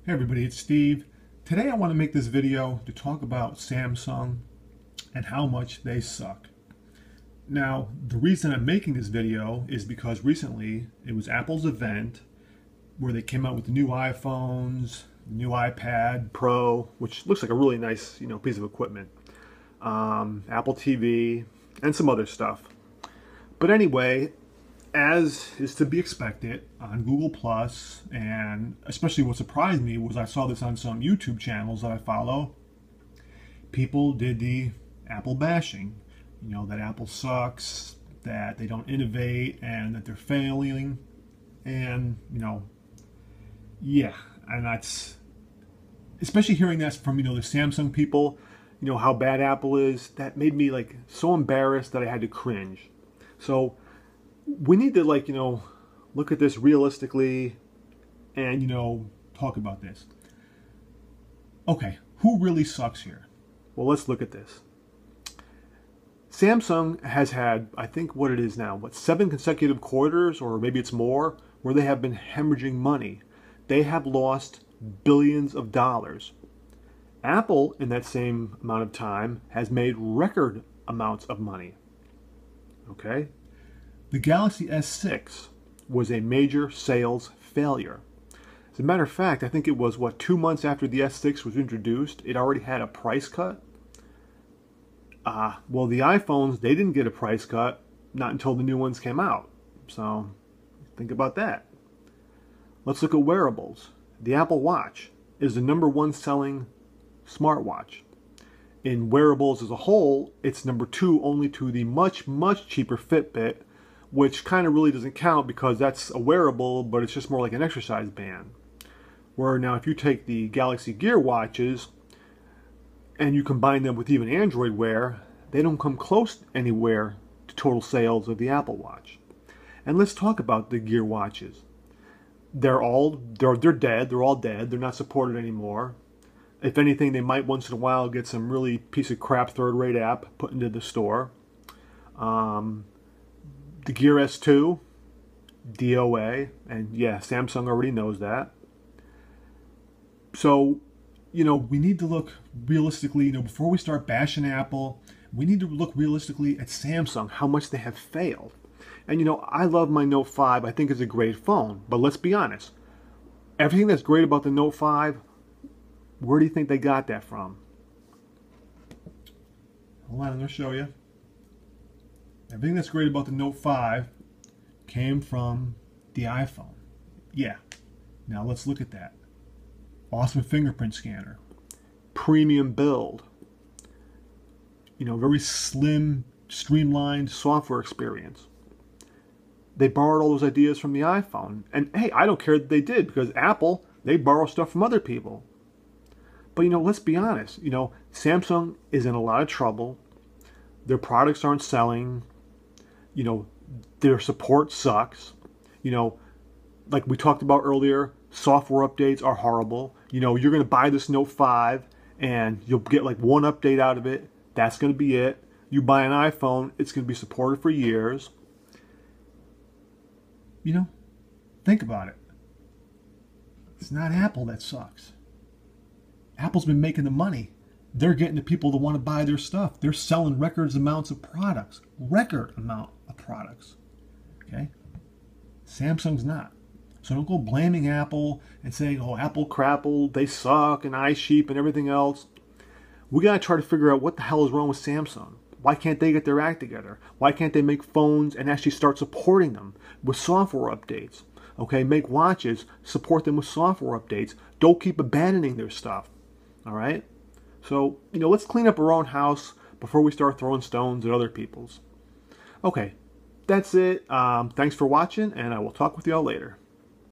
Hey everybody, it's Steve. Today I want to make this video to talk about Samsung and how much they suck. Now, the reason I'm making this video is because recently it was Apple's event where they came out with the new iPhones, new iPad Pro, which looks like a really nice, piece of equipment, Apple TV, and some other stuff. But anyway, as is to be expected on Google Plus, and especially what surprised me was I saw this on some YouTube channels that I follow. People did the Apple bashing, that Apple sucks, that they don't innovate, and that they're failing, and yeah, and that's especially hearing that from the Samsung people, how bad Apple is. That made me like so embarrassed that I had to cringe. So we need to look at this realistically and talk about this. Okay, who really sucks here? Well, let's look at this. Samsung has had, I think what it is now, 7 consecutive quarters, or maybe it's more, where they have been hemorrhaging money. They have lost billions of dollars. Apple, in that same amount of time, has made record amounts of money. Okay? The Galaxy S6 was a major sales failure. As a matter of fact, I think it was, 2 months after the S6 was introduced, it already had a price cut. Well, the iPhones, they didn't get a price cut, not until the new ones came out. So, think about that. Let's look at wearables. The Apple Watch is the #1 selling smartwatch. In wearables as a whole, it's #2 only to the much, much cheaper Fitbit, which kind of really doesn't count because that's a wearable, but it's just more like an exercise band. Where now if you take the Galaxy Gear watches and you combine them with even Android Wear, they don't come close anywhere to total sales of the Apple Watch. And let's talk about the Gear watches. They're dead, they're all dead, they're not supported anymore. If anything, they might once in a while get some really piece of crap third-rate app put into the store. The Gear S2, DOA, and yeah, Samsung already knows that. So, we need to look realistically, before we start bashing Apple, we need to look realistically at Samsung, how much they have failed. And I love my Note 5, I think it's a great phone, but let's be honest. Everything that's great about the Note 5, where do you think they got that from? Hold on, I'm going to show you. Everything that's great about the Note 5 came from the iPhone. Yeah. Now let's look at that. Awesome fingerprint scanner. Premium build. Very slim, streamlined software experience. They borrowed all those ideas from the iPhone. And hey, I don't care that they did, because Apple, they borrow stuff from other people. But let's be honest. Samsung is in a lot of trouble. Their products aren't selling. Their support sucks. Like we talked about earlier, software updates are horrible. You're going to buy this Note 5 and you'll get one update out of it. That's going to be it. You buy an iPhone, it's going to be supported for years. Think about it. It's not Apple that sucks. Apple's been making the money. They're getting the people that want to buy their stuff. They're selling record amounts of products. Record amount of products. Okay? Samsung's not. So don't go blaming Apple and saying, oh, Apple crapple, they suck, and iSheep and everything else. We got to try to figure out what the hell is wrong with Samsung. Why can't they get their act together? Why can't they make phones and actually start supporting them with software updates? Okay, make watches, support them with software updates. Don't keep abandoning their stuff. All right? So, let's clean up our own house before we start throwing stones at other people's. Okay, that's it. Thanks for watching, and I will talk with y'all later.